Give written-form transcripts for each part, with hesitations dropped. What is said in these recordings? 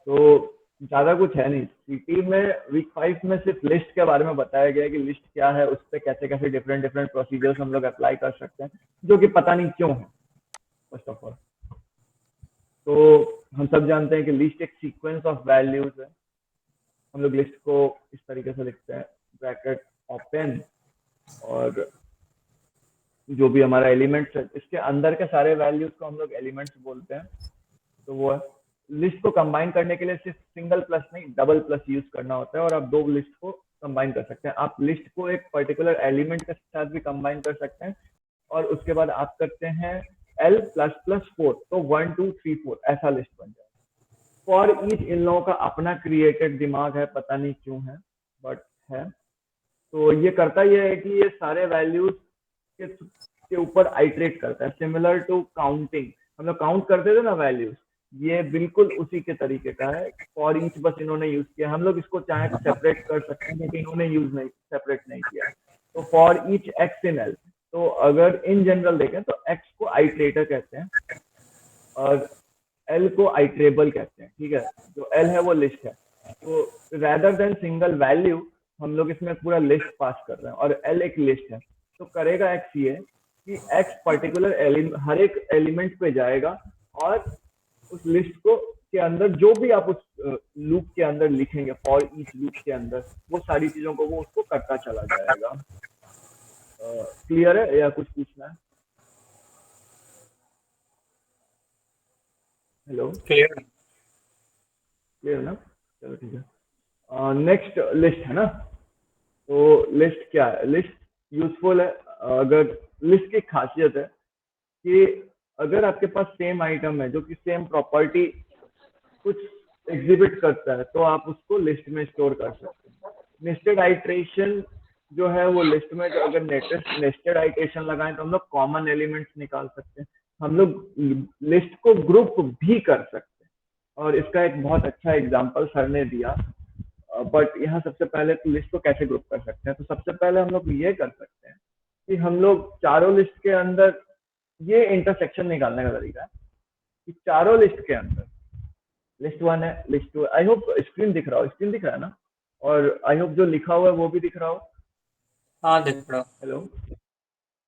तो ज्यादा कुछ है नहीं सीटी में। वीक 5 में सिर्फ लिस्ट के बारे में बताया गया है कि लिस्ट क्या है, उस पर कैसे कैसे डिफरेंट डिफरेंट प्रोसीजर्स हम लोग अप्लाई कर सकते हैं, जो कि पता नहीं क्यों है फर्स्ट ऑफ ऑल। तो हम सब जानते हैं कि लिस्ट एक सीक्वेंस ऑफ वैल्यूज है। हम लोग लिस्ट को इस तरीके से लिखते हैं, ब्रैकेट ओपन, और जो भी हमारा एलिमेंट्स है इसके अंदर के सारे वैल्यूज को हम लोग एलिमेंट्स बोलते हैं। तो वो है, लिस्ट को कंबाइन करने के लिए सिर्फ सिंगल प्लस नहीं डबल प्लस यूज करना होता है, और आप दो लिस्ट को कंबाइन कर सकते हैं। आप लिस्ट को एक पर्टिकुलर एलिमेंट के साथ भी कंबाइन कर सकते हैं, और उसके बाद आप करते हैं L प्लस प्लस 4, तो 1 2 3 4 ऐसा लिस्ट बन जाए। फॉर ईच इन लोगों का अपना क्रिएटेड दिमाग है, पता नहीं क्यों है, बट है। तो ये करता ये है कि ये सारे वैल्यूज के ऊपर आइट्रेट करता है, सिमिलर टू काउंटिंग। हम लोग काउंट करते थे ना वैल्यूज, ये बिल्कुल उसी के तरीके का है। फॉर ईच बस इन्होंने यूज किया, हम लोग इसको चाहे तो सेपरेट कर सकते हैं, लेकिन इन्होंने यूज नहीं, सेपरेट नहीं किया। तो for each x in L, तो अगर इन जनरल देखें तो एक्स को आइट्रेटर कहते हैं और एल को आइट्रेबल कहते हैं, ठीक है। जो एल है वो लिस्ट है। तो रैदर देन सिंगल वैल्यू हम लोग इसमें पूरा लिस्ट पास कर रहे हैं, और एल एक लिस्ट है। तो करेगा एक्स ये कि एक्स पर्टिकुलर हर एक एलिमेंट पे जाएगा, और उस लिस्ट को के अंदर जो भी आप उस लूप के अंदर लिखेंगे, फॉर ईच लूप के अंदर, वो सारी चीजों को वो उसको करता चला जाएगा। क्लियर है या कुछ पूछना है? Hello, clear. क्लियर ना? चलो ठीक है। नेक्स्ट लिस्ट है ना। तो लिस्ट क्या है? लिस्ट यूजफुल है। अगर लिस्ट की खासियत है कि अगर आपके पास सेम आइटम है जो कि सेम प्रॉपर्टी कुछ एग्जिबिट करता है, तो आप उसको लिस्ट में स्टोर कर सकते हैं। नेस्टेड आइट्रेशन जो है वो लिस्ट में, जो अगर नेस्टेड आइट्रेशन लगाएं तो हम लोग कॉमन एलिमेंट्स निकाल सकते हैं। हम लोग लिस्ट को ग्रुप भी कर सकते हैं, और इसका एक बहुत अच्छा एग्जांपल सर ने दिया। बट यहाँ सबसे पहले तो लिस्ट को कैसे ग्रुप कर सकते हैं, तो सबसे पहले हम लोग ये कर सकते हैं कि हम लोग चारों लिस्ट के अंदर, ये इंटरसेक्शन निकालने का तरीका है कि चारों लिस्ट के अंदर, लिस्ट 1 है, लिस्ट 2, आई होप स्क्रीन दिख रहा हो, स्क्रीन दिख रहा है ना, और आई होप जो लिखा हुआ है वो भी दिख रहा हो। हाँ देख रहा हूँ। हेलो,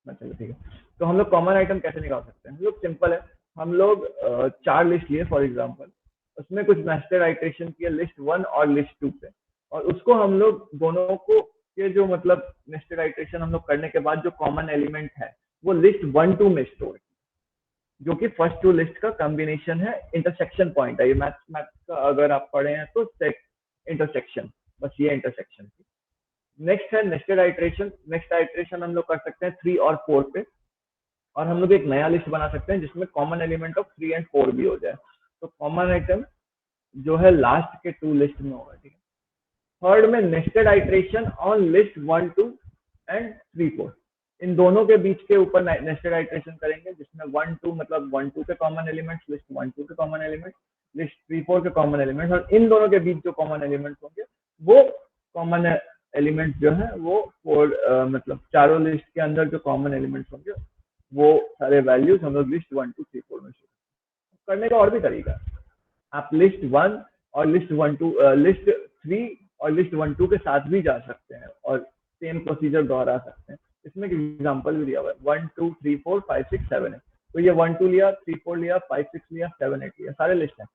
चलो ठीक है। तो हम लोग कॉमन आइटम कैसे निकाल सकते हैं? हम लोग सिंपल है, हम लोग चार लिस्ट लिए फॉर एग्जांपल, उसमें कुछ नेस्टेड आइट्रेशन किए लिस्ट 1 और लिस्ट 2 पे, और उसको हम लोग दोनों को के जो मतलब नेस्टेड आइट्रेशन हम लोग करने के बाद जो कॉमन एलिमेंट है वो लिस्ट 1 2 में स्टोर, जो कि फर्स्ट टू लिस्ट का कॉम्बिनेशन है, इंटरसेक्शन पॉइंट है। ये मैथ्स का अगर आप पढ़े हैं तो इंटरसेक्शन, बस ये इंटरसेक्शन। नेक्स्ट है नेस्टेड आइट्रेशन। नेक्स्ट आइट्रेशन हम लोग कर सकते हैं 3 और 4 पे, और हम लोग एक नया लिस्ट बना सकते हैं जिसमें कॉमन एलिमेंट ऑफ 3 एंड 4 भी हो जाए। तो कॉमन आइटम जो है लास्ट के 2 लिस्ट में होगा, ठीक है। थर्ड में nested iteration on list 1 2 and 3 4, इन दोनों के बीच के ऊपर नेस्टेड आइट्रेशन करेंगे, जिसमें 1 2 मतलब 1 2 के कॉमन एलिमेंट्स, लिस्ट 1 2 के कॉमन एलिमेंट्स, लिस्ट 3 4 के कॉमन एलिमेंट्स, और इन दोनों के बीच जो कॉमन एलिमेंट्स होंगे वो कॉमन एलिमेंट जो है वो मतलब चारों लिस्ट के अंदर जो कॉमन एलिमेंट्स होंगे वो सारे वैल्यूज हम लोग लिस्ट 1 2 3 4 में करने का। और भी तरीका है, आप लिस्ट 1 और लिस्ट 1 2 लिस्ट 3 और लिस्ट 1 2 के साथ भी जा सकते हैं और सेम प्रोसीजर दोहरा सकते हैं। इसमें एक एग्जांपल भी दिया हुआ है, 1 2 3 4 5 6 7 8। तो ये 1 2 लिया, 3 4 लिया, 5 6 लिया, 7 8 लिया, सारे लिस्ट हैं।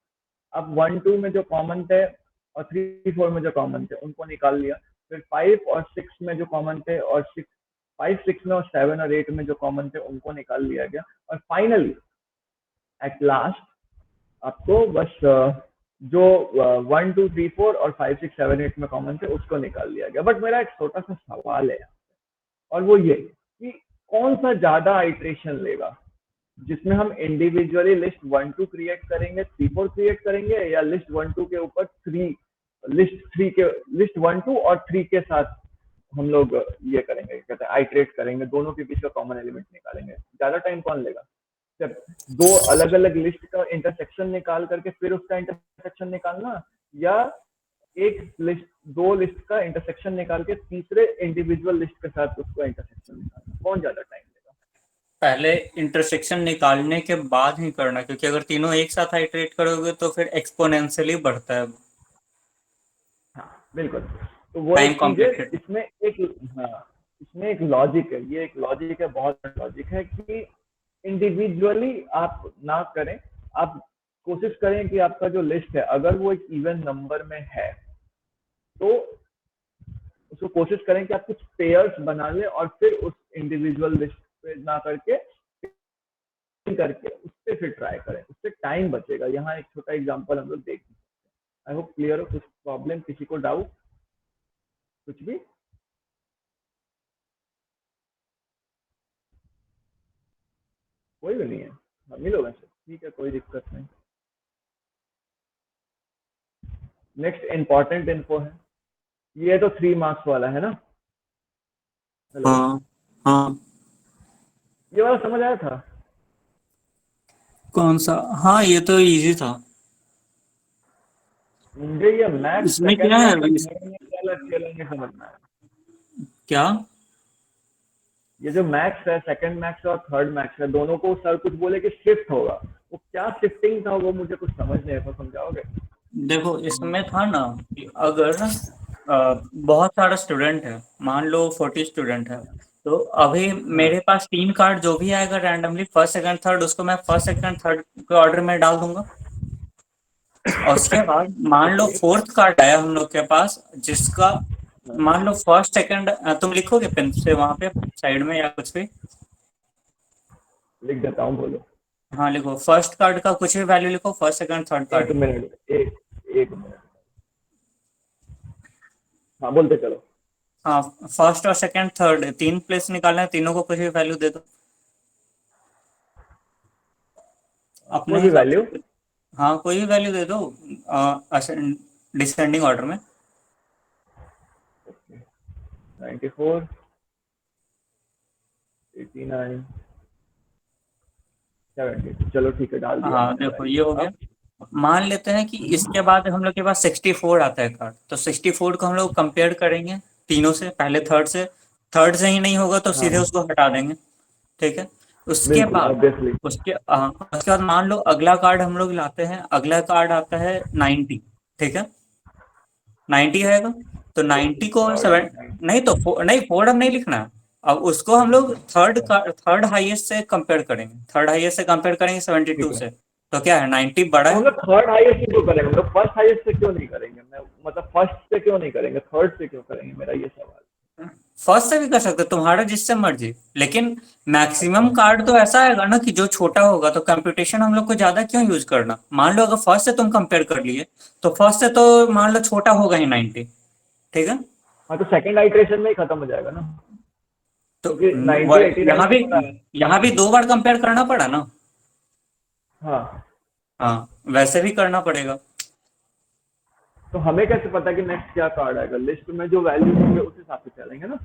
अब 1 2 में जो कॉमन थे और 3 4 में जो कॉमन थे उनको निकाल लिया, फिर 5 और 6 में जो कॉमन थे और 5 6 में और 7 और 8 में जो कॉमन थे उनको निकाल लिया गया, और फाइनली एट लास्ट आपको बस जो 1 2 3 4 और 5 6 7 8 में कॉमन थे उसको निकाल लिया गया। बट मेरा एक छोटा सा सवाल है, और वो ये कि कौन सा ज्यादा आइट्रेशन लेगा, जिसमें हम इंडिविजुअली लिस्ट 1 2 क्रिएट करेंगे, 3 4 क्रिएट करेंगे, या लिस्ट 1 2 के ऊपर 3 लिस्ट 1 2 और 3 के साथ हम लोग ये करेंगे, कहते हैं आइट्रेट करेंगे, दोनों के बीच का कॉमन एलिमेंट निकालेंगे। ज्यादा टाइम कौन लेगा? जब दो अलग अलग लिस्ट का इंटरसेक्शन निकाल करके फिर उसका इंटरसेक्शन निकालना, या एक लिस्ट दो लिस्ट का इंटरसेक्शन निकाल के तीसरे इंडिविजुअल लिस्ट के साथ उसको इंटरसेक्शन निकालना, कौन ज्यादा टाइम लेगा? पहले इंटरसेक्शन निकालने के बाद ही करना, क्योंकि अगर तीनों एक साथ आइटरेट करोगे तो फिर एक्सपोनेंशियली बढ़ता है। हाँ बिल्कुल। तो वो टाइम एक चीज है कॉम्प्लेक्सिटी। इसमें एक, हाँ इसमें एक लॉजिक है, ये एक लॉजिक है, बहुत बड़ा लॉजिक है कि इंडिविजुअली आप ना करें। आप कोशिश करें कि आपका जो लिस्ट है अगर वो एक इवन नंबर में है तो उसको कोशिश करें कि आप कुछ पेयर्स बना लें और फिर उस इंडिविजुअल लिस्ट पे ना करके करके उससे फिर ट्राई करें, उससे टाइम बचेगा। यहाँ एक छोटा एग्जांपल हम लोग देख। आई होप क्लियर हो। कुछ प्रॉब्लम, किसी को डाउट, कुछ भी? कोई भी नहीं है? हम ही लोग हैं, ठीक है, कोई दिक्कत नहीं। नेक्स्ट इंपॉर्टेंट इन्फो है, ये तो 3 मार्क्स वाला है ना? हेलो, हाँ हाँ। ये वाला समझ आया था? कौन सा? हाँ, ये तो इजी था। मुझे ये मैक्स इसमें क्या सेकंड है मैक्स और थर्ड मैक्स वाला अकेला नहीं समझना है। क्या? ये जो मैक्स है, सेकंड मैक्स और थर्ड मैक्स है, दोनों को सर कुछ बोले कि शिफ्ट होगा, वो क्या शिफ्टिंग था वो मुझे कुछ समझ नहीं आया, तो समझाओगे? देखो, इसमें था ना कि अगर बहुत सारा स्टूडेंट है, मान लो 40 स्टूडेंट है, तो अभी हाँ मेरे पास 3 कार्ड जो भी आएगा रैंडमली, फर्स्ट सेकंड थर्ड, उसको मैं फर्स्ट सेकंड थर्ड के ऑर्डर में डाल दूंगा। और उसके बाद मान लो ओके। फोर्थ कार्ड आया हम लोग के पास, जिसका हाँ मान लो फर्स्ट सेकंड, तुम लिखोगे पेन से वहां पे साइड में या कुछ भी? लिख देता हूँ, बोलो। हाँ लिखो, फर्स्ट कार्ड का कुछ भी वैल्यू लिखो, फर्स्ट सेकंड थर्ड एक कार्ड। मिनट, एक मिनट। हाँ बोलते चलो। हाँ, फर्स्ट और सेकंड थर्ड तीन प्लेस निकालना है, तीनों को कुछ भी वैल्यू दे दो कोई अपने भी हिसाब वैल्यू। से। हाँ, कोई भी वैल्यू दे दो डिसेंडिंग ऑर्डर में। 94, 89, 70, चलो ठीक है, डाल दिया हाँ मैंने देखो, ये वैल्यू हो गया। अब। मान लेते हैं कि इसके बाद हम लोग के पास 64 आता है कार्ड, तो 64 को हम लोग कंपेयर करेंगे तीनों से, पहले थर्ड से। थर्ड से ही नहीं होगा तो हाँ सीधे उसको हटा देंगे। ठीक है। उसके बिल्कुल बाद ऑब्वियसली। उसके बाद मान लो अगला कार्ड हम लोग लाते हैं, अगला कार्ड आता है 90। ठीक है, 90 आएगा, तो 90 को गॉड। सेवन, नहीं तो नहीं, फोर अब नहीं लिखना है। अब उसको हम लोग थर्ड हाईएस्ट से कंपेयर करेंगे, थर्ड हाईएस्ट से कंपेयर करेंगे 72 ठीक है, से। तो क्या है, 90 बड़ा तो हम है। लोग थर्ड हाईएस्ट से क्यों करेंगे? हम लोग फर्स्ट हाईएस्ट से क्यों नहीं करेंगे? मैं मतलब फर्स्ट से क्यों नहीं करेंगे, थर्ड से क्यों करेंगे, मेरा ये सवाल। फर्स्ट से भी कर सकते हो, तुम्हारा जिससे मर्जी, लेकिन मैक्सिमम अच्छा। कार्ड तो ऐसा आएगा ना कि जो छोटा होगा, तो कंप्यूटेशन हम लोग को ज्यादा क्यों यूज करना। मान लो अगर फर्स्ट से तुम कंपेयर कर लिए, तो फर्स्ट से तो मान लो छोटा होगा ही 90। ठीक है। हाँ तो सेकंड आइट्रेशन में ही खत्म हो जाएगा ना, तो क्योंकि 90 89 यहाँ से भी बड़ा है। यहाँ भी 2 बार कंपेयर करना पड़ा ना। हाँ, हाँ, वैसे भी करना पड़ेगा। तो हमें कैसे पता कि नेक्स्ट क्या कार्ड आएगा? लिस्ट में जो वैल्यू होंगे उस हिसाब से चलेंगे ना।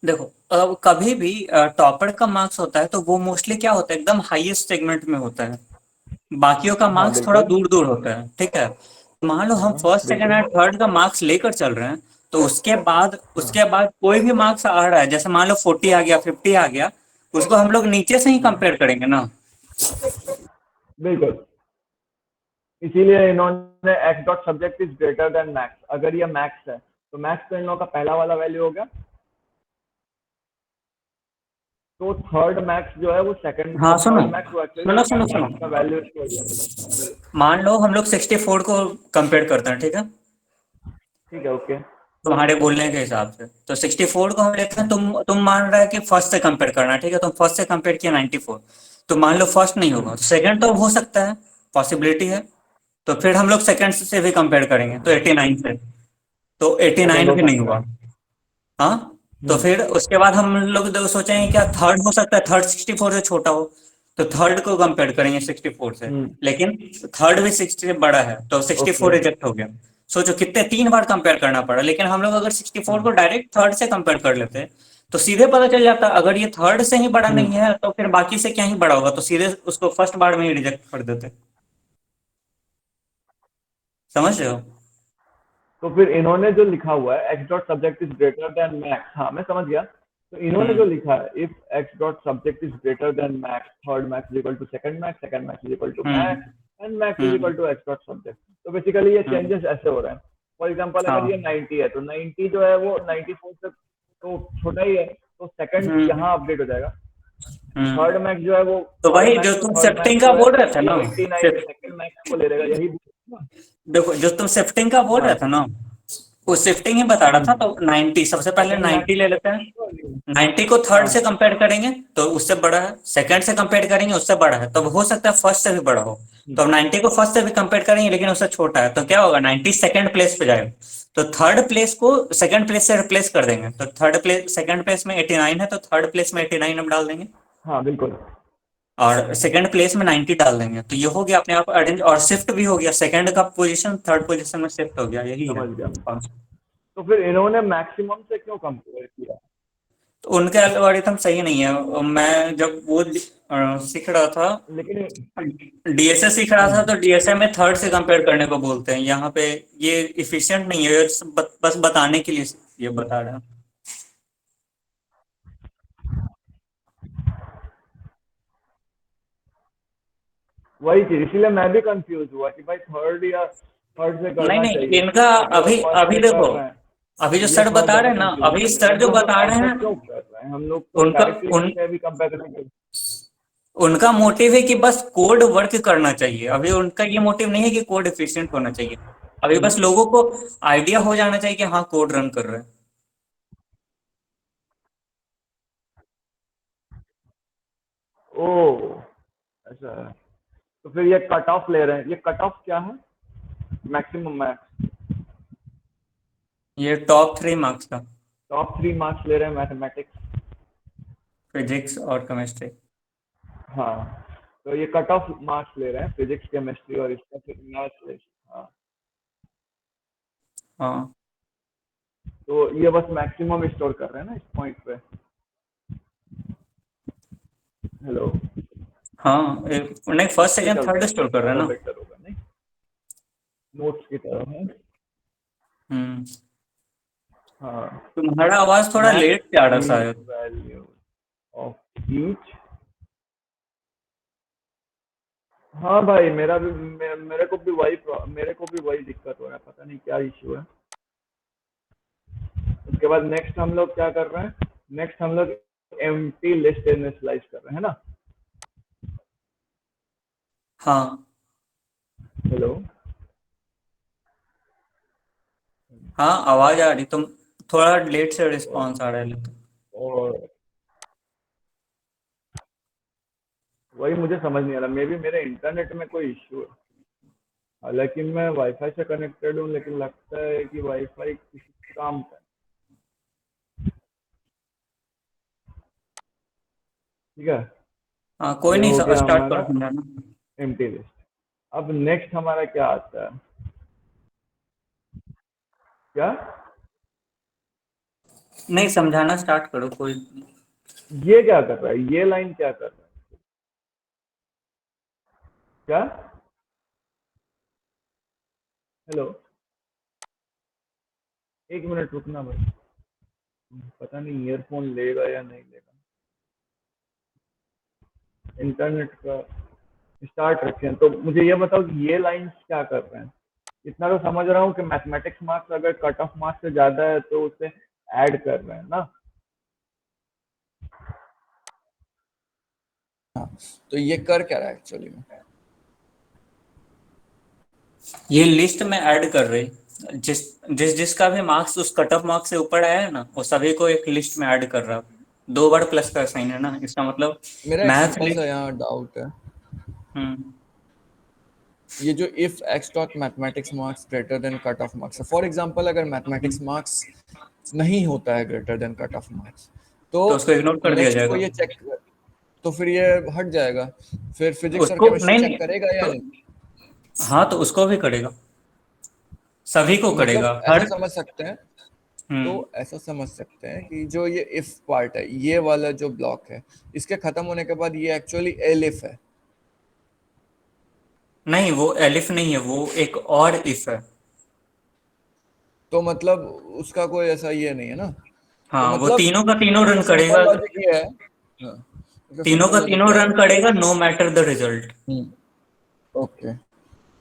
देखो, अब कभी भी टॉपर का मार्क्स होता है तो वो मोस्टली क्या होता है, एकदम हाईएस्ट सेगमेंट में होता है। बाकियों का हाँ मार्क्स थोड़ा बिल्कुल। दूर दूर होता है। ठीक है। मान लो हम हाँ फर्स्ट सेकंड बिल्कुल। एंड थर्ड का मार्क्स लेकर चल रहे हैं, तो उसके हाँ बाद कोई भी मार्क्स आ रहा है, जैसे मान लो 40 आ गया, 50 आ गया, उसको हम लोग नीचे से ही हाँ कंपेयर करेंगे ना। बिल्कुल। इसीलिए इन्होंने x dot subject is greater than max, अगर ये मैक्स है तो मैक्स तो इन लोगों का पहला वाला वैल्यू हो गया, तो थर्ड मैक्स जो है वो सेकंड, हाँ और सुनो, थर्ड मैक्स वो एक्चुअली सुनो सुनो सेकंड सुनो। मैक्स का वैल्यू हो गया। मान लो हम लोग 64 को कंपेयर करते हैं। ठीक है, ठीक है, ओके। तुम्हारे बोलने के हिसाब से तो 64 को हम लेते हैं, तुम मान रहा है कि फर्स्ट से कंपेयर करना है। ठीक है, तुम फर्स्ट से कंपेयर किया 94, तो मान लो फर्स्ट नहीं होगा, सेकंड तो हो सकता है, पॉसिबिलिटी है। तो फिर हम लोग सेकंड से भी कंपेयर करेंगे, तो 89 से, तो सेकंड 89 हो भी नहीं सकता हुआ। है। हाँ, तो हम्म। फिर उसके बाद हम लोग सोचेंगे क्या थर्ड हो सकता है, थर्ड 64 से छोटा हो, तो थर्ड को कंपेयर करेंगे 64 से। हम्म। लेकिन थर्ड भी 60 से बड़ा है, तो 64 ओके। रिजेक्ट हो गया। सोचो कितने 3 बार कंपेयर करना पड़ा, लेकिन हम लोग अगर 64 को डायरेक्ट थर्ड से कंपेयर कर लेते, तो सीधे पता चल जाता अगर ये थर्ड से ही बड़ा नहीं हम्म। है तो फिर बाकी से क्या ही बड़ा होगा, तो सीधे उसको फर्स्ट बार में ही रिजेक्ट कर देते। समझ रहे हो? तो फिर इन्होंने जो लिखा हुआ है x dot subject is greater than max, हाँ मैं समझ गया। तो इन्होंने जो लिखा है, if x dot subject is greater than max, third max is equal to second max, second max is equal to hmm max, and max is hmm equal to x dot subject. तो basically ये hmm changes ऐसे हो रहे हैं। For example अगर ये हाँ 90 है तो 90 जो है वो 94 से तो छोटा ही है, तो सेकंड हम्म यहाँ अपडेट हो जाएगा। हम्म थर्ड मैक्स जो है वो, तो थर्ड भाई जो मैक्स और तुम थर्ड शिफ्टिंग मैक्स का जो है बोल रहे थे ये ना, 89 से सेकंड मैक्स को ले लेगा, यही ना? देखो जो तुम शिफ्टिंग का बोल हाँ। रहे थे ना, वो शिफ्टिंग ही बता रहा था। तो 90 सबसे पहले सेकंड 90 ले लेते हैं। मैक्स। 90 को थर्ड हाँ। से कंपेयर करेंगे तो उससे बड़ा है, सेकंड से कंपेयर करेंगे उससे बड़ा है, तब हो सकता है फर्स्ट से भी बड़ा हो। तो अब 90 को फर्स्ट से भी कंपेयर करेंगे लेकिन उससे छोटा है, तो क्या होगा, 90 सेकंड प्लेस पे जाएगा। तो थर्ड प्लेस को सेकंड प्लेस से रिप्लेस कर देंगे, तो थर्ड प्लेस, सेकंड प्लेस में 89 है तो थर्ड प्लेस में 89 हम डाल देंगे, हाँ बिल्कुल। और सेकंड प्लेस में 90 डाल देंगे, तो ये हो गया अपने आप अरेंज, और शिफ्ट भी हो गया, सेकंड का पोजीशन थर्ड पोजीशन में शिफ्ट हो गया, यही है समझ गया। concept। तो फिर इन्होंने मैक्सिमम से क्यों कंपेयर किया? तो उनके एल्गोरिथम सही नहीं है। मैं जब वो सीख रहा था, लेकिन डीएसए सीख रहा था, तो डीएसए में थर्ड से कंपेयर करने को बोलते हैं। यहाँ पे ये इफिशिएंट नहीं है, ये बस बताने के लिए ये बता रहा है। वही चीज, इसीलिए मैं भी कंफ्यूज हुआ कि भाई थर्ड या थर्ड से नहीं करना नहीं, चाहिए, इनका अगर वो अभी फर्स्ट अभी से कर देखो, रहे हैं। अभी जो ये सर थोड़ा बता ज्यादा रहे हैं ना, कंफ्यूजिंग अभी लग रहा सर है जो कि हम लोग बता रहे ऐसा हैं, क्यों कर रहे हैं, हम लोग तो उनका डायरेक्टली उन इससे भी कंपेयर करने के। उनका मोटिव है कि बस कोड वर्क करना चाहिए। अभी उनका ये मोटिव नहीं है कि कोड एफिशिएंट होना चाहिए। अभी बस लोगों को आइडिया हो जाना चाहिए कि हाँ कोड रन कर रहे हैं। ओ, ऐसा है। तो फिर ये कट ऑफ ले रहे हैं, ये कट ऑफ क्या है? Maximum max? ये टॉप 3 मार्क्स का, टॉप 3 मार्क्स ले रहे हैं मैथमेटिक्स। फिजिक्स और केमिस्ट्री। हाँ, तो ये कट ऑफ मार्क्स ले रहे हैं फिजिक्स केमिस्ट्री और इसका फिर मैथ्स ले। हाँ, हाँ तो ये बस मैक्सिमम स्टोर कर रहे हैं ना इस पॉइंट पे। हेलो। हाँ नहीं, फर्स्ट से सेकंड चलते थर्ड हैं, स्टोर कर रहे हैं ज्यादा ना। बेटर होगा नहीं? नोट्स की तरह है। हम्म हाँ। तुम्हारा आवाज थोड़ा लेट से आ रहा मैक्सिमम शायद। Value of each. हाँ भाई, मेरे को भी वही दिक्कत हो रहा है, पता नहीं क्या इश्यू है। उसके बाद नेक्स्ट हम लोग क्या कर रहे हैं, नेक्स्ट हम लोग एम्प्टी लिस्ट इनिशियलाइज कर रहे हैं ना। हाँ हेलो। हाँ आवाज आ रही, तुम थोड़ा लेट से रिस्पॉन्स आ रहा है लेकिन। और वही मुझे समझ नहीं आ रहा, मे बी मेरे इंटरनेट में कोई इश्यू है। हालांकि मैं वाईफाई से कनेक्टेड हूँ, लेकिन लगता है कि वाईफाई किसी काम का है। ठीक है। हाँ कोई ये नहीं, हो गया स्टार्ट हमारा करो समझाना। Empty list. अब नेक्स्ट हमारा क्या आता है? क्या? नहीं, समझाना स्टार्ट करो कोई। ये क्या कर रहा है, ये लाइन क्या कर रहा है? क्या? हेलो। एक मिनट रुकना भाई, पता नहीं ईयरफोन लेगा या नहीं लेगा। इंटरनेट का स्टार्ट रखें, तो मुझे ये बताओ कि ये लाइंस क्या कर रहे हैं? इतना तो समझ रहा हूँ कि मैथमेटिक्स मार्क्स अगर कट ऑफ मार्क्स से ज्यादा है तो उसे ऐड कर रहे हैं ना। तो ये कर क्या रहा है एक्चुअली में? ये लिस्ट में ऐड कर रही, जिसका भी मार्क्स उस कट ऑफ मार्क्स से ऊपर आया है ना, वो सभी को एक लिस्ट में ऐड कर रहा है। 2 बार प्लस का साइन है ना, इसका मतलब मेरा एक मैथ सिंपल सा लिस्ट। यहाँ डाउट है। हम्म ये जो if x dot mathematics marks greater than cut off marks है, फॉर एग्जांपल अगर मैथमेटिक्स मार्क्स नहीं होता है greater than cut off marks, तो तो उसको इग्नोर कर दिया नेक्स्ट को जाएगा। ये चेक, तो फिर ये हट जाएगा। फिर फिजिक्स और उसको केमिस्ट्री नहीं चेक नहीं, करेगा या तो नहीं? हाँ तो उसको भी करेगा, सभी को तो करेगा मतलब ऐसा हर। समझ सकते हैं, तो हम्म ऐसा समझ सकते हैं कि जो ये इफ पार्ट है, ये वाला जो ब्लॉक है, इसके खत्म होने के बाद ये एक्चुअली एलिफ है। नहीं, वो एलिफ नहीं है, वो एक और इफ है। तो मतलब उसका कोई ऐसा ये नहीं है ना। तो हाँ, वो मतलब तीनों का तीनों रन सिंपल करेगा, लॉजिक ये है। हाँ, इसका तीनों सिंपल का लॉजिक तीनों क्या है? रन करेगा, no matter the result. Okay,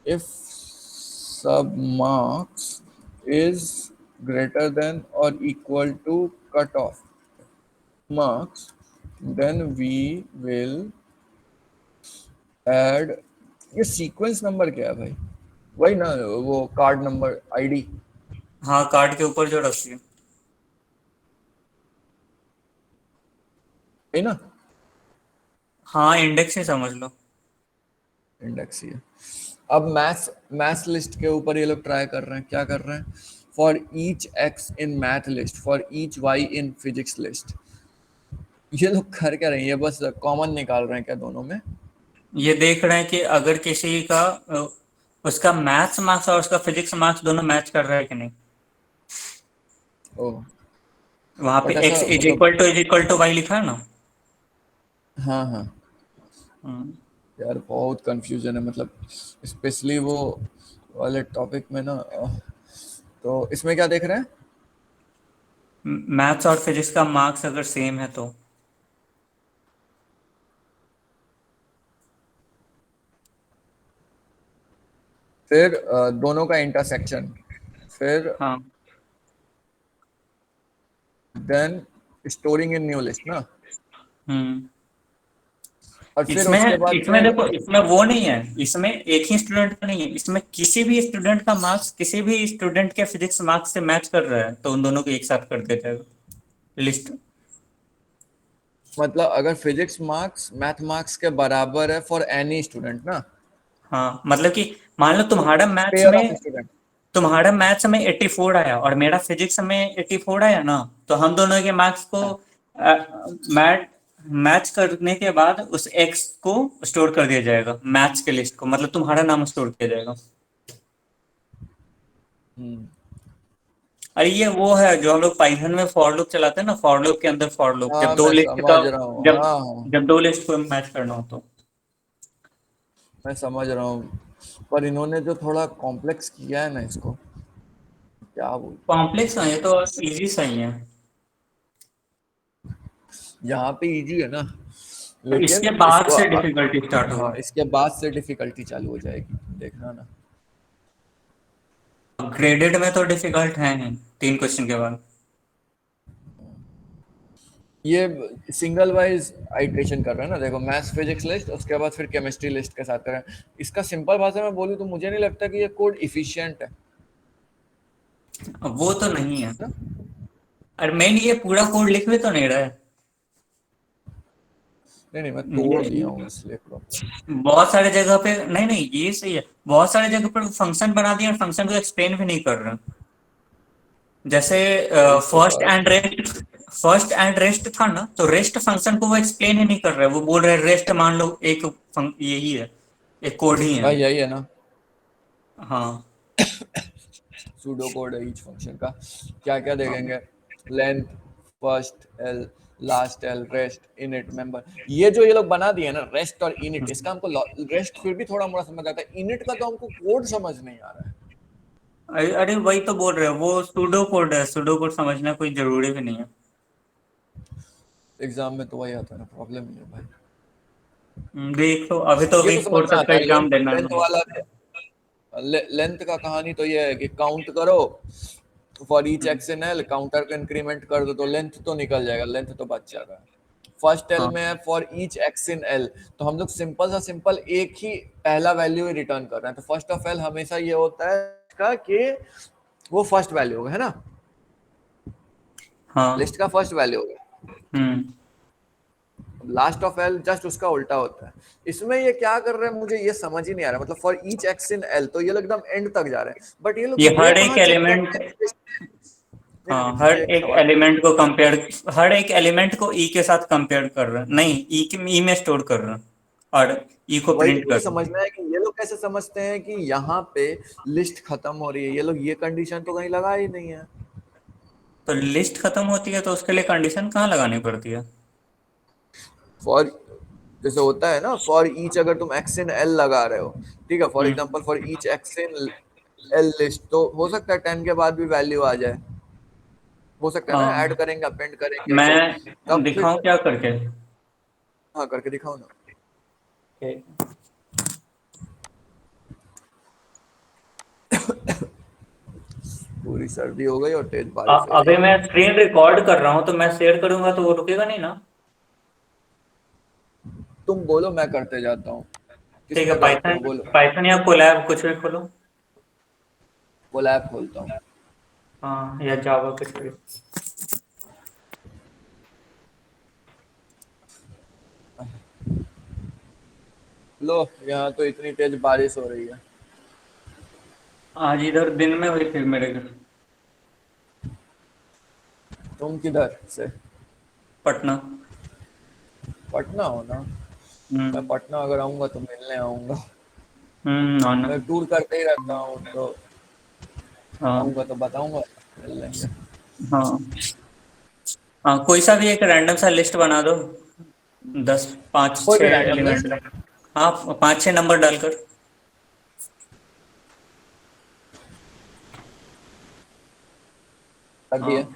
if sub marks is greater than or equal to cutoff marks, then we will add, ये सीक्वेंस नंबर क्या है भाई? वही ना, वो कार्ड नंबर आईडी हाँ, कार्ड के ऊपर जो रखी है। है ना, हाँ, इंडेक्स ही समझ लो। इंडेक्स ही है। अब मैथ्स मैथ्स लिस्ट के ऊपर ये लोग ट्राई कर रहे हैं, क्या कर रहे हैं? For each x in math list, for each y in physics list. ये लोग कर क्या रहे हैं? ये बस कॉमन निकाल रहे हैं क्या दोनों में? ये देख रहे हैं कि अगर किसी का उसका मैथ्स मार्क्स और उसका फिजिक्स मार्क्स दोनों मैच कर रहा है कि नहीं। ओह, वहां पे बट ऐसा एक्स मतलब, इज इक्वल टू वाई लिखा है ना। हाँ हाँ हम्म, यार, बहुत कंफ्यूजन है मतलब, स्पेशली वो वाले टॉपिक में ना। तो इसमें क्या देख रहे हैं? मैथ्स और फिजिक्स का मार्क्स अगर सेम है तो। फिर दोनों का इंटरसेक्शन, फिर हाँ, then storing in new list ना, हम्म। और फिर इसमें उसके बाद इसमें फिर देखो, इसमें वो नहीं है, इसमें एक ही स्टूडेंट का नहीं है, इसमें किसी भी स्टूडेंट का मार्क्स किसी भी स्टूडेंट के फिजिक्स मार्क्स से मैच कर रहा है तो उन दोनों को एक साथ कर देता है लिस्ट। मतलब अगर फिजिक्स मार्क्स मैथ मार्क्स के बराबर है फॉर एनी स्टूडेंट ना, हाँ, मतलब कि मान लो पेयर ऑफ स्टूडेंट। तुम्हारा मैथ्स में 84 आया और मेरा फिजिक्स में 84 आया ना, तो हम दोनों के मार्क्स को मैच मैच करने के बाद उस एक्स को स्टोर कर दिया जाएगा मैथ्स के लिस्ट को, मतलब तुम्हारा नाम स्टोर किया जाएगा। अरे ये वो है जो हम लोग पाइथन में फॉर लूप चलाते हैं ना, फॉर लूप के अंदर फॉर लूप, जब हाँ दो मैं लिस्ट का समझ रहा हूँ, जब हाँ हाँ जब दो लिस्ट को मैच करना हो तो। मैं समझ रहा हूँ, पर इन्होंने जो थोड़ा कॉम्प्लेक्स किया है ना इसको, क्या बोल, कॉम्प्लेक्स है ये तो, इजी सही है। यहाँ पे इजी है ना, लेकिन इसके बाद इसको से डिफिकल्टी स्टार्ट हाँ, होगी। इसके बाद से डिफिकल्टी चालू हो जाएगी, देखना ना। ग्रेडेड में तो डिफिकल्ट है ही 3 क्वेश्चन के बाद। ये सिंगल वाइज आइट्रेशन कर रहे हैं ना, देखो मैथ्स फिजिक्स लिस्ट, उसके बाद फिर केमिस्ट्री लिस्ट के साथ कर रहे हैं। इसका सिंपल भाषा में बोलूँ तो मुझे नहीं लगता कि ये कोड इफिशिएंट है अब वो तो नहीं है। ना। और मेन ये पूरा कोड लिख भी तो नहीं रहा है। नहीं नहीं, मैं तोड़ दिया हूँ ये इसलिए प्रॉपर। बहुत सारे जगह पे नहीं नहीं, ये सही है, बहुत सारे जगह पर फंक्शन बना दिया और फंक्शन को एक्सप्लेन भी नहीं कर रहा। जैसे वही तो फर्स्ट बात एंड है। रेस्ट फर्स्ट एंड रेस्ट था ना, तो रेस्ट फंक्शन को वो एक्सप्लेन ही नहीं कर रहा है, वो बोल रहे रेस्ट मान लो एक यही है, एक कोड ही है। हाँ यही है ना, हाँ, सूडो कोड है ईच फंक्शन का। क्या क्या हाँ, देखेंगे? Length, first L, last L, rest, init, member. ये जो ये लोग बना दिए ना रेस्ट और इनिट, इसका हमको रेस्ट फिर भी थोड़ा मोड़ा समझ आता है, इनिट का तो हमको कोड समझ नहीं आ रहा है। अरे वही तो बोल रहे हैं, वो सूडो कोड है, सूडो कोड समझना कोई जरूरी भी नहीं है। एग्जाम में तो वही आता है ना, प्रॉब्लम ही है भाई। देख लो, अभी तो ये तो वीक समझ फोर में तक का आता है, एग्जाम देना है लेंथ मुझे। वाला, लेंथ का कहानी तो ये है कि काउंट करो for each x in L, counter को इंक्रीमेंट कर दो तो लेंथ तो निकल जाएगा, लेंथ तो बच जाएगा। फर्स्ट एल हाँ, में है for each x in L, तो हम लोग सिंपल एक ही पहला वैल्यू ही रिटर्न कर रहे हैं, तो फर्स्ट ऑफ एल हमेशा ये होता है का कि वो फर्स्ट वैल्यू होगा, है ना, हाँ, लिस्ट का फर्स्ट वैल्यू होगा। हम्म। लास्ट ऑफ एल जस्ट उसका उल्टा होता है। इसमें ये क्या कर रहे हैं मुझे ये समझ ही नहीं आ रहा, मतलब for each x in L तो ये लोग एकदम एंड तक जा रहे हैं, बट ये लोग ये ये कहाँ चेक कर रहे हैं? नहीं नहीं हाँ, नहीं, मुझे एक सवाल है। हर एक एलिमेंट को ई के साथ कंपेयर कर रहे हैं, नहीं ई में स्टोर कर रहे हैं और ई को वही प्रिंट कर वही रहे हैं। समझना है कि ये लोग कैसे समझते हैं कि यहाँ पे लिस्ट खत्म हो रही है, ये लोग ये कंडीशन तो कहीं लगा ही नहीं है। तो लिस्ट खत्म होती है तो उसके लिए कंडीशन कहाँ लगानी पड़ती है। फॉर, जैसे होता है ना फॉर ईच, अगर तुम एक्स इन एल लगा रहे हो, ठीक है, for hmm, example for each x in L list, तो हो सकता है 10 के बाद भी वैल्यू आ जाए। हो सकता है ना, ऐड करेंगे अपेंड करेंगे तो मैं तब फिर दिखाऊं से। क्या करके? हाँ करके दिखाओ ना। पूरी सर्दी हो गई और तेज बारिश हो रही अभी है। मैं स्क्रीन रिकॉर्ड कर रहा हूँ, तो मैं शेयर करूंगा तो वो रुकेगा नहीं ना? तुम बोलो, मैं करते जाता हूँ। किस ठीक है, में करते पाइथन हो बोलो। पाइथन या कोलैब कुछ भी खोलो। कोलैब खोलता हूँ। हाँ, या जावा कुछ भी। लो, यहाँ तो इतनी तेज बारिश हो रही है। आज इधर दिन में हुई थी मेरे घर। तुम किधर से? पटना। पटना हो ना? मैं हम्म। पटना अगर आऊंगा तो मिलने आऊंगा। आना। मैं टूर करते ही रहता हूँ तो हाँ। आऊंगा तो बताऊंगा, मिल लेंगे। हाँ। हाँ, कोई सा भी एक रैंडम सा लिस्ट बना दो। 10, 5, कोई 6 भी रैंडम एलिमेंट लिस्ट का। हाँ, 5, 6 नंबर डालकर। कर दिए। हाँ,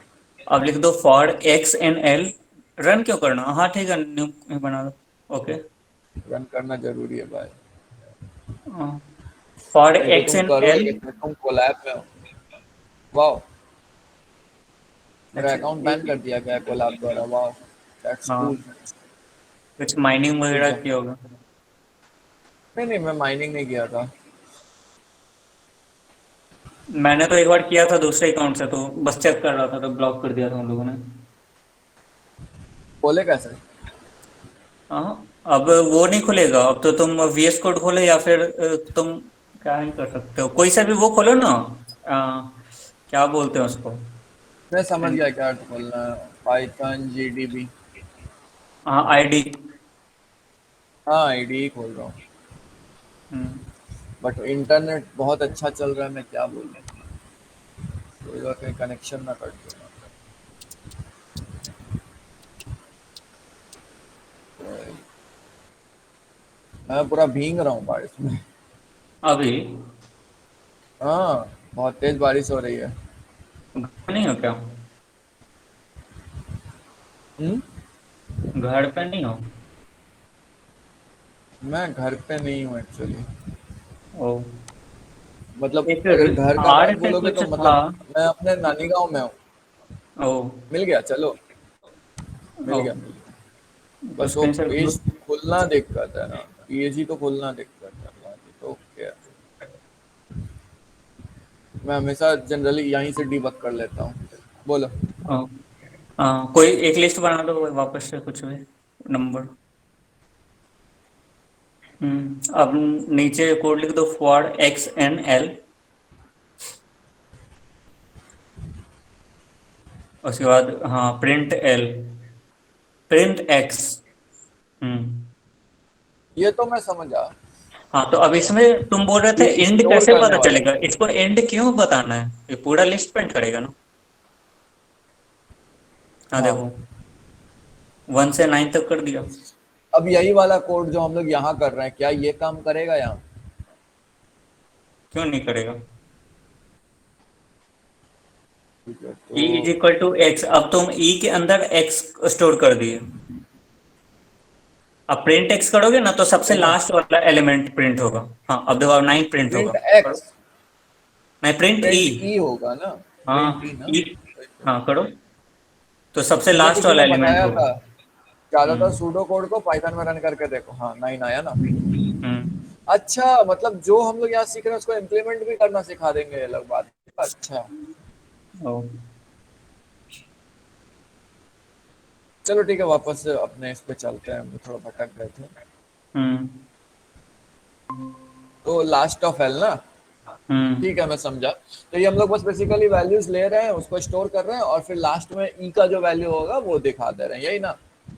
अब लिख दो for x in l. Run क्यों करना? हाँ ठीक है, न्यू बना दो। ओके। रन करना जरूरी है भाई। फॉर नहीं तो एक्स तुम एन करोगे एल। कैसे? तुम कोलैब में हो। वाह, मेरा अच्छा, अकाउंट बैन कर दिया गया कोलैब द्वारा। वाह, दैट्स हाँ, कूल। कुछ माइनिंग रुक वगैरह जा। किया होगा। नहीं नहीं, मैं माइनिंग नहीं किया था। मैंने तो एक बार किया था दूसरे अकाउंट से, तो बस चेक कर रहा था तो ब्लॉक कर दिया था उन लोगों ने। बोले कैसे? हाँ, अब वो नहीं खुलेगा। अब तो तुम वीएस कोड खोलो या फिर तुम क्या ही कर सकते हो, कोई सा भी वो खोलो ना। क्या बोलते हैं उसको? मैं समझ गया क्या बोलना है। Python GDB. हाँ, आईडी। हाँ, आईडी ही खोल रहा हूँ। बट इंटरनेट बहुत अच्छा चल रहा है, मैं क्या बोलूँ। कोई बात नहीं, कनेक्शन ना कट दो। मैं पूरा भीग रहा हूँ बारिश में। अभी हाँ, बहुत तेज बारिश हो रही है। घर पे नहीं हो क्या? हम्म। घर पे नहीं हो? मैं घर पे नहीं हूँ एक्चुअली। ओ। मतलब एक अगर घर का आर बात से बोलोगे कुछ तो था। मतलब मैं अपने नानी गांव में हूँ। ओ। मिल गया, चलो। मिल ओ, गया, मिल गया। तो बस वो स्क्रीन से पेज खुलना दिक्कत है ना। पेज ही तो खुलना दिक्कत है, बाकी तो क्या। मैं हमेशा जनरली यहीं से डीबग कर लेता हूँ। बोलो। ओ, कोई एक लिस्ट बना दो वापस से कुछ भी नंबर। अब नीचे कोड लिख दो फॉर एक्स एन एल। उसके बाद हाँ, प्रिंट एल, प्रिंट एक्स। हम्म। ये तो मैं समझा। हाँ, तो अब इसमें तुम बोल रहे थे ये एंड स्टोर कैसे करने पता वाला चलेगा? कोड है। इसको एंड क्यों बताना है? ये पूरा लिस्ट प्रिंट करेगा ना। हाँ हाँ। देखो, 1 से 9 तक कर दिया। अब यही वाला कोड जो हम लोग यहाँ कर रहे हैं, क्या ये काम करेगा यहाँ? क्यों नहीं करेगा? ठीक है ई तो। Is equal to x. अब तुम ई के अंदर एक्स स्टोर कर दिए। अब प्रिंट एक्स करोगे ना तो सबसे ये ना, लास्ट वाला एलिमेंट प्रिंट होगा। हाँ, अब देखो 9 प्रिंट होगा। प्रिंट करो। एक्स। नहीं, प्रिंट ई। प्रिंट ई होगा ना? प्रिंट ई हाँ, ना? ई। हाँ, करो। तो सबसे मुझे लास्ट किसी वाला ने एलिमेंट बताया होगा। था, ज्यादातर हम्म। सूडो कोड को पाइथन में रन करके देखो। हाँ, 9 आया ना? हम्म। अच्छा, मतलब जो हम लोग यहाँ सीख रहे हैं उसको इम्प्लीमेंट भी करना सिखा देंगे, ये अलग बात। अच्छा। ओ। चलो ठीक है, वापस से अपने इस पे चलते हैं, हम थोड़ा भटक गए थे। हम्म। तो लास्ट ऑफ एल ना? ठीक हम्म। है, मैं समझा। तो ये हम लोग बस बेसिकली वैल्यूज ले रहे हैं, उसको स्टोर कर रहे हैं और फिर लास्ट में ई का जो वैल्यू होगा वो दिखा दे रहे हैं, यही ना?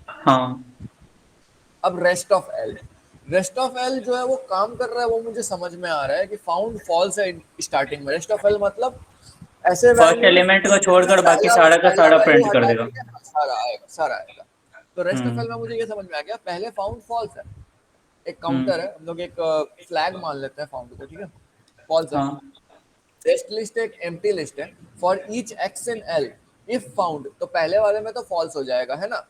हाँ, अब rest of L. Rest of L जो है वो काम कर रहा है, वो मुझे समझ में आ रहा है कि फाउंड फॉल्स है स्टार्टिंग में। रेस्ट ऑफ एल मतलब ऐसे फर्स्ट वैल्यूज एलिमेंट को जिसमें से छोड़कर बाकी पहला सारा का पहला सारा वैल्यू प्रिंट कर हटा देगा। देंगे ना, सारा आएगा, सारा आएगा। तो रेस्ट ऑफ एल में हम्म। मुझे ये समझ में आ गया, पहले फाउंड फॉल्स है। एक काउंटर हम्म। है, हम लोग एक फ्लैग मान लेते हैं फाउंड को, ठीक है? फॉल्स है। हाँ। रेस्ट लिस्ट एक एम्प्टी लिस्ट है। For each x in L, if found तो पहले वाले में तो फॉल्स हो जाएगा, है ना।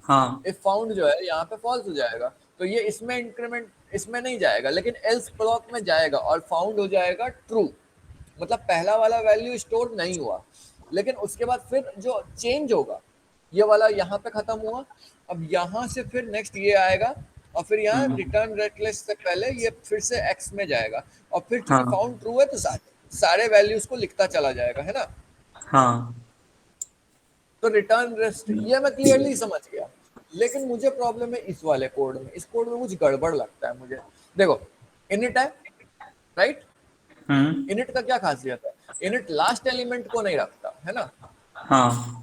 हाँ इफ फाउंड जो है यहाँ पे फॉल्स हो जाएगा, तो ये इसमें इंक्रीमेंट इसमें नहीं जाएगा, लेकिन एल्स ब्लॉक में जाएगा और फाउंड हो जाएगा ट्रू। मतलब पहला वाला वैल्यू स्टोर नहीं हुआ, लेकिन उसके बाद फिर जो चेंज होगा, ये वाला यहाँ पे खत्म हुआ, अब यहाँ से फिर नेक्स्ट ये आएगा, और फिर यहाँ रिटर्न रेट लिस्ट से पहले ये फिर से एक्स में जाएगा, और फिर चूंकि हाँ फाउंड ट्रू है तो सारे वैल्यूज को लिखता चला जाएगा, है ना। हाँ तो रिटर्न रेस्ट ये मैं क्लियरली समझ गया, लेकिन मुझे प्रॉब्लम है इस वाले कोड में। इस कोड में कुछ गड़बड़ लगता है मुझे। देखो इनिट है, राइट। इनिट का क्या खासियत है, इनिट लास्ट एलिमेंट को नहीं रखता, है ना। हाँ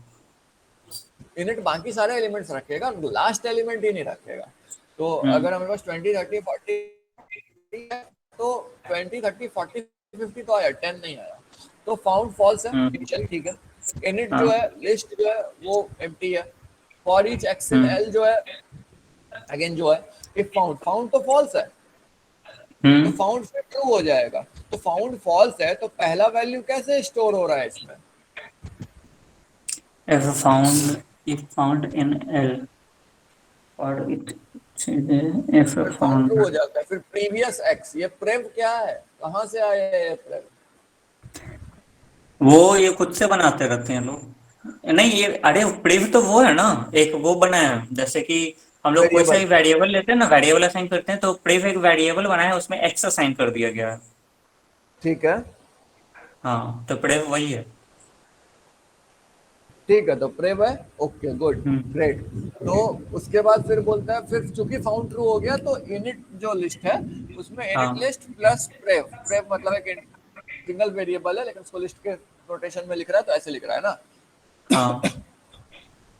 इनिट बाकी सारे एलिमेंट्स रखेगा, लास्ट एलिमेंट ही नहीं रखेगा। तो अगर हमारे पास 20 30 40 है तो 20 30 40 50 तो आया, 10 नहीं आया, तो फाउंड फॉल्स है इनिशियल, ठीक है। इनिट जो है लिस्ट जो है वो एम्प्टी है। For each x in L जो है अगेन जो है इफ फाउंड, फाउंड तो फॉल्स है, तो फाउंड फिर ट्रू हो जाएगा। तो फाउंड फॉल्स है तो पहला वैल्यू कैसे स्टोर हो रहा है इसमें। if found in L or it if फिर फाउंड ट्रू found हो जाता है। फिर प्रीवियस एक्स, ये प्रेव क्या है, कहाँ से आया है ये प्रेव। वो ये खुद से बनाते रहते हैं लोग। नहीं ये अरे प्रिव तो वो है ना, एक वो बना है जैसे कि हम लोग कोई सा भी वेरिएबल, वेरिएबल लेते हैं ना, वेरिएबल असाइन करते हैं, तो प्रिव एक वेरिएबल बना है, उसमें एक्स असाइन कर दिया गया है। ठीक है हाँ तो प्रिव वही है। ठीक है, तो प्रेव है, ओके गुड ग्रेट। तो उसके बाद फिर बोलता है, फिर चूंकि फाउंड ट्रू हो गया तो इनिट जो लिस्ट है उसमें इनिट हाँ लिस्ट प्लस प्रेव, प्रेव मतलब एक सिंगल वेरिएबल है लेकिन उसको लिस्ट के नोटेशन में लिख रहा है, तो ऐसे लिख रहा है ना। हाँ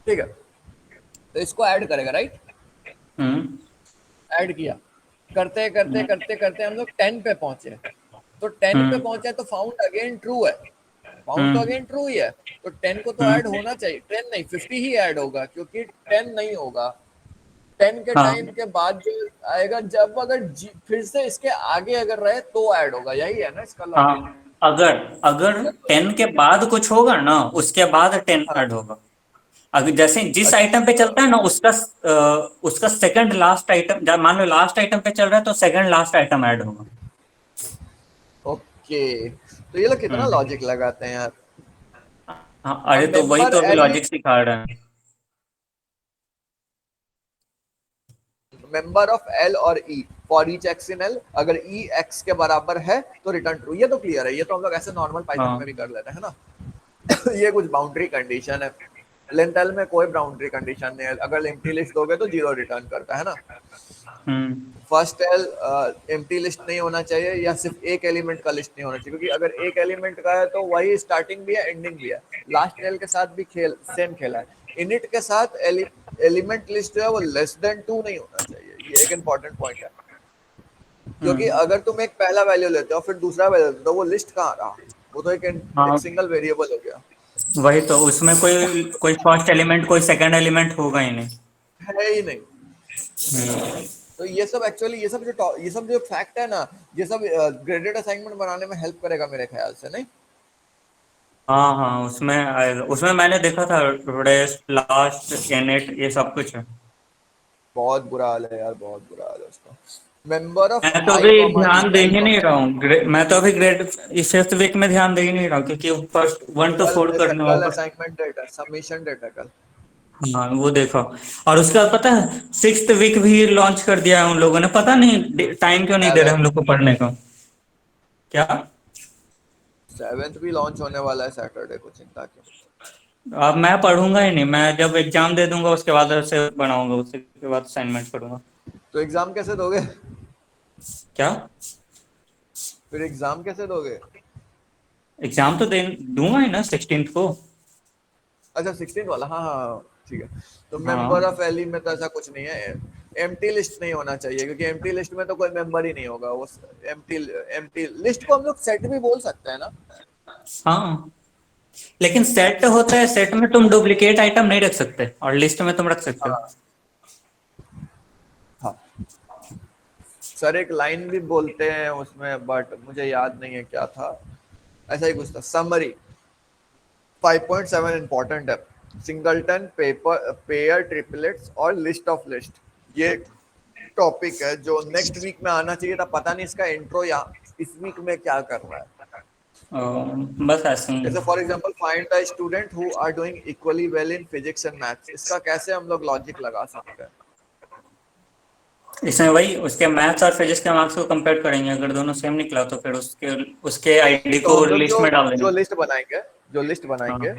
ठीक है, तो इसको ऐड करेगा, राइट। ऐड किया, करते करते करते करते हम लोग 10 पे पहुंचे। तो 10 पे पहुंचे तो फाउंड अगेन ट्रू है, फाउंड तो अगेन ट्रू ही है, तो 10 को तो ऐड होना चाहिए। 10 नहीं 50 ही ऐड होगा, क्योंकि 10 नहीं होगा। 10 के हाँ टाइम के बाद जो आएगा, जब अगर फिर से इसके आगे अगर रहे तो ऐड होगा, यही है ना इसका लॉजिक। हाँ अगर अगर 10 के बाद कुछ होगा ना, उसके बाद 10 हाँ ऐड होगा। अगर जैसे जिस आइटम पे अच्छा चलता है ना, उसका सेकंड लास्ट आइटम, जब मान लो लास्ट आइटम पे चल रहा है तो सेकंड लास्ट आइटम ऐड होगा। ओके, तो ये लोग कितना हम्म लॉजिक लगाते हैं यार। हाँ अब अरे तो वही मेंबर तो अभी एल, लॉजिक सिखा रहे हैं। मेंबर ऑफ एल और E for each x in L, अगर ई एक्स के बराबर है तो रिटर्न ट्रू। ये तो क्लियर है, ये तो हम लोग ऐसे नॉर्मल पाइथन में हाँ भी कर लेते हैं ना। ये कुछ बाउंड्री कंडीशन है, लेंथ एल में कोई बाउंड्री कंडीशन नहीं है, अगर एम्प्टी लिस्ट दोगे तो जीरो रिटर्न करता है ना। हम्म फर्स्ट एल एम्प्टी लिस्ट नहीं होना चाहिए, या सिर्फ एक एलिमेंट का लिस्ट नहीं होना चाहिए, क्योंकि अगर एक एलिमेंट का है तो वही स्टार्टिंग भी है एंडिंग भी है। लास्ट एल के साथ भी सेम खेला है। इनिट के साथ एलिमेंट लिस्ट जो है वो लेस देन 2 नहीं होना चाहिए, ये एक इंपॉर्टेंट पॉइंट है। क्योंकि अगर तुम एक पहला वैल्यू लेते हो फिर दूसरा वैल्यू लेते हो, तो वो लिस्ट कहाँ रहा, वो तो एक हाँ सिंगल वेरिएबल हो गया, वही तो, उसमें कोई कोई फर्स्ट एलिमेंट कोई सेकंड एलिमेंट होगा ही नहीं। है ही नहीं। हम्म तो ये सब एक्चुअली ये सब जो फैक्ट है ना, ये सब ग्रेडेड असाइनमेंट बनाने में हेल्प करेगा मेरे ख्याल से, नहीं। हाँ हाँ उसमें आएगा, उसमें मैंने देखा था रेस्ट लास्ट इनिट ये सब कुछ है। बहुत बुरा हाल है यार, बहुत बुरा हाल है उसका। मेंबर ऑफ मैं तो आई अभी कॉमा ई, ध्यान दे आई ही नहीं कॉमा रहा हूँ, मैं तो अभी ग्रेड इस फिफ्थ वीक में ध्यान दे ही नहीं रहा हूँ, क्योंकि फर्स्ट 1 to 4 करने कल होगा। असाइनमेंट डेट है, सबमिशन डेट है कल। हाँ वो देखो, और उसके बाद पता है सिक्स्थ वीक भी लॉन्च कर दिया है उन लोगों ने, पता नहीं टाइम क्यों नहीं दे रहे हम लोग को पढ़ने का। क्या? 7th भी लॉन्च होने वाला है सैटरडे को, चिंता क्यों। अब मैं पढ़ूंगा ही नहीं, मैं जब एग्जाम दे दूंगा उसके बाद से बनाऊंगा, उसके बाद असाइनमेंट करूंगा। तो एग्जाम कैसे दोगे, क्या? फिर एग्जाम कैसे दोगे। एग्जाम तो दे दूंगा ही ना 16th को। अच्छा 16 वाला, हाँ हाँ हाँ, ठीक है। तो मेंबर हाँ ऑफ एली में तो ऐसा कुछ नहीं है, एम्प्टी लिस्ट नहीं होना चाहिए, क्योंकि एम्प्टी लिस्ट में तो कोई मेंबर ही नहीं होगा। वो एम्प्टी एम्प्टी लिस्ट को हम लोग सेट भी बोल सकते हैं ना। हाँ लेकिन सेट होता है, सेट में तुम डुप्लीकेट आइटम नहीं रख सकते, और लिस्ट में तुम रख सकते हो। हाँ हाँ, सर एक लाइन भी बोलते हैं उसमें, बट मुझे याद नहीं है क्या था, ऐसा ही कुछ था, समरी। 5.7 इंपॉर्टेंट है, सिंगलटन, पेयर, ट्रिपलेट्स और लिस्ट ऑफ लिस्ट। ये टॉपिक है जो नेक्स्ट वीक में आना चाहिए था, पता नहीं इसका इंट्रो या इस वीक में क्या कर रहा है। बस ऐसे ही। जैसे for example find the student who are doing equally well in physics and maths, इसका कैसे हम लोग लॉजिक लगा सकते हैं? इसमें वही उसके मैथ्स और फिजिक्स के मार्क्स को कंपेयर करेंगे, अगर दोनों सेम निकला तो फिर उसके आईडी तो को हम लोग लिस्ट में डाल जो देंगे। लिस्ट बनाएंगे,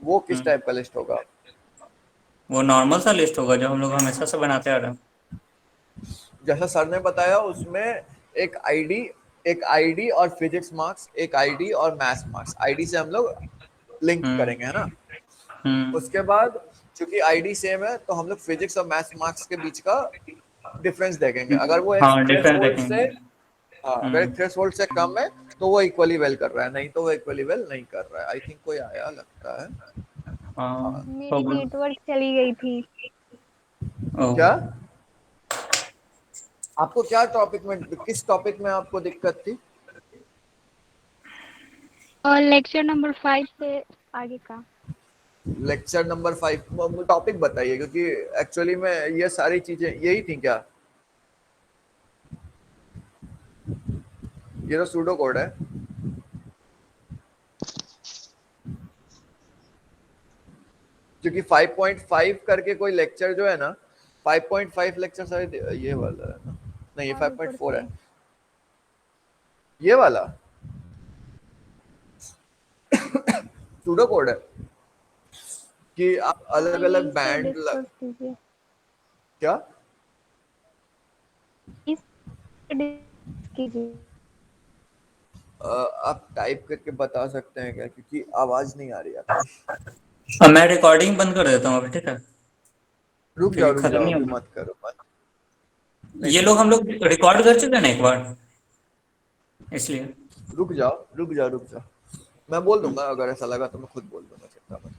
वो किस टाइप का लिस्ट होगा? वो नॉर्मल सा लिस्ट होगा जो हम लोग हमेशा से बनाते आ रहे हैं। जैसा सर ने बताया उसमें एक आईडी और फिजिक्स मार्क्स, एक आईडी और मैथ्स मार्क्स, आईडी से हम लोग लिंक करेंगे, है ना। उसके बाद चूंकि आईडी सेम है तो हम लोग फिजिक्स और मैथ्स मार्क्स के बीच का डिफरेंस देखेंगे। अगर वो एक डिफरेंस थ्रेशोल्ड देखेंगे। से अगर एक थ्रेशोल्ड से कम है तो वो इक्वली वेल कर रहा है, नहीं तो वो इक्वली वेल नहीं कर रहा है। आई थिंक कोई आया लगता है। मेरी नेटवर्क चली गई थी। क्या आपको क्या टॉपिक में, किस टॉपिक में आपको दिक्कत थी? और लेक्चर नंबर 5 से आगे का। लेक्चर नंबर 5 टॉपिक बताइए, क्योंकि एक्चुअली में ये सारी चीजें यही थी क्या? ये तो सूडो कोड है। क्योंकि 5.5 करके कोई लेक्चर जो है ना, 5.5 लेक्चर शायद ये वाला है ना, नहीं ये 5.4 है, ये वाला सूडो कोड है कि आप अलग अलग बैंड क्या आप टाइप करके बता सकते हैं क्या, क्योंकि आवाज नहीं आ रही आपकी। अब मैं रिकॉर्डिंग बंद कर देता हूँ अभी, ठीक है? रुक जाओ खत्म नहीं अभी होगा। मत करो मत। ये लोग हम लोग रिकॉर्ड कर चुके हैं ना एक बार, इसलिए। रुक जाओ मैं बोल दूंगा, अगर ऐसा लगा तो मैं खुद बोल दूंगा, चिंता मत